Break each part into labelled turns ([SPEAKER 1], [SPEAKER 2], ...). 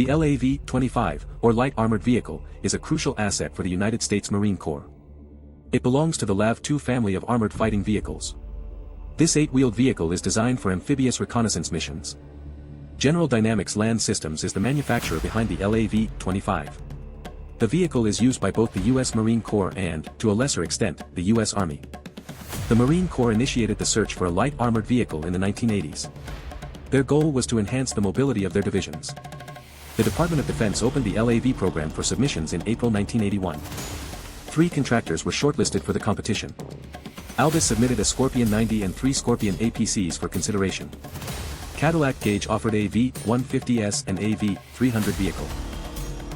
[SPEAKER 1] The LAV-25, or Light Armored Vehicle, is a crucial asset for the United States Marine Corps. It belongs to the LAV-2 family of armored fighting vehicles. This 8-wheeled vehicle is designed for amphibious reconnaissance missions. General Dynamics Land Systems is the manufacturer behind the LAV-25. The vehicle is used by both the U.S. Marine Corps and, to a lesser extent, the U.S. Army. The Marine Corps initiated the search for a light armored vehicle in the 1980s. Their goal was to enhance the mobility of their divisions. The Department of Defense opened the LAV program for submissions in April 1981. 3 contractors were shortlisted for the competition. Albus submitted a Scorpion 90 and 3 Scorpion APCs for consideration. Cadillac Gage offered a V150S and a V300 vehicle.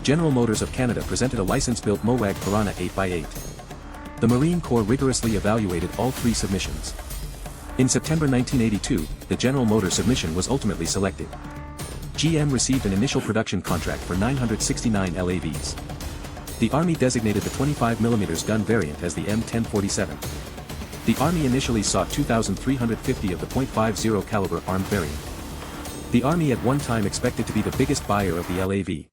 [SPEAKER 1] General Motors of Canada presented a license-built MOWAG Piranha 8x8. The Marine Corps rigorously evaluated all 3 submissions. In September 1982, the General Motors submission was ultimately selected. GM received an initial production contract for 969 LAVs. The Army designated the 25mm gun variant as the M1047. The Army initially sought 2,350 of the .50 caliber armed variant. The Army at one time expected to be the biggest buyer of the LAV.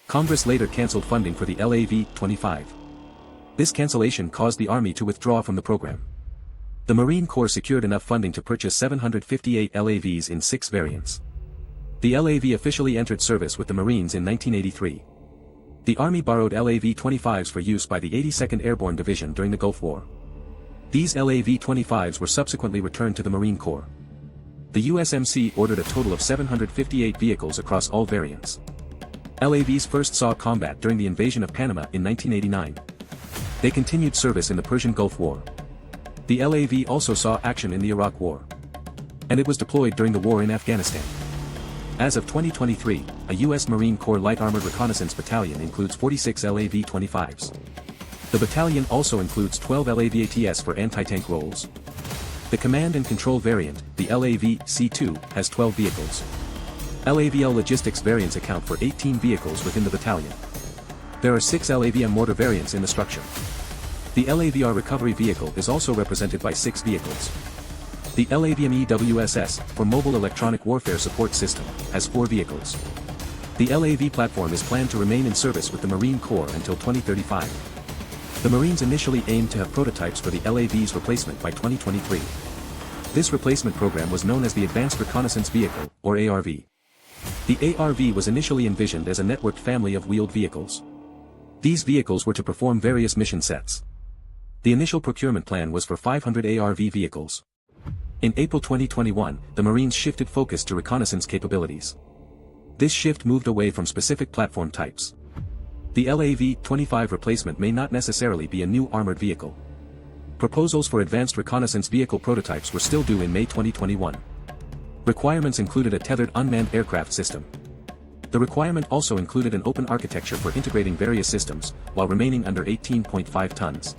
[SPEAKER 1] Congress later cancelled funding for the LAV-25. This cancellation caused the Army to withdraw from the program. The Marine Corps secured enough funding to purchase 758 LAVs in 6 variants. The LAV officially entered service with the Marines in 1983. The Army borrowed LAV-25s for use by the 82nd Airborne Division during the Gulf War. These LAV-25s were subsequently returned to the Marine Corps. The USMC ordered a total of 758 vehicles across all variants. LAVs first saw combat during the invasion of Panama in 1989. They continued service in the Persian Gulf War. The LAV also saw action in the Iraq War. And it was deployed during the war in Afghanistan. As of 2023, a U.S. Marine Corps Light Armored Reconnaissance Battalion includes 46 LAV-25s. The battalion also includes 12 LAVATS for anti-tank roles. The Command and Control variant, the LAV-C2, has 12 vehicles. LAVL Logistics variants account for 18 vehicles within the battalion. There are 6 LAVM mortar variants in the structure. The LAVR recovery vehicle is also represented by 6 vehicles. The LAVM EWSS, for Mobile Electronic Warfare Support System, has 4 vehicles. The LAV platform is planned to remain in service with the Marine Corps until 2035. The Marines initially aimed to have prototypes for the LAV's replacement by 2023. This replacement program was known as the Advanced Reconnaissance Vehicle, or ARV. The ARV was initially envisioned as a networked family of wheeled vehicles. These vehicles were to perform various mission sets. The initial procurement plan was for 500 ARV vehicles. In April 2021, the Marines shifted focus to reconnaissance capabilities. This shift moved away from specific platform types. The LAV-25 replacement may not necessarily be a new armored vehicle. Proposals for advanced reconnaissance vehicle prototypes were still due in May 2021. Requirements included a tethered unmanned aircraft system. The requirement also included an open architecture for integrating various systems, while remaining under 18.5 tons.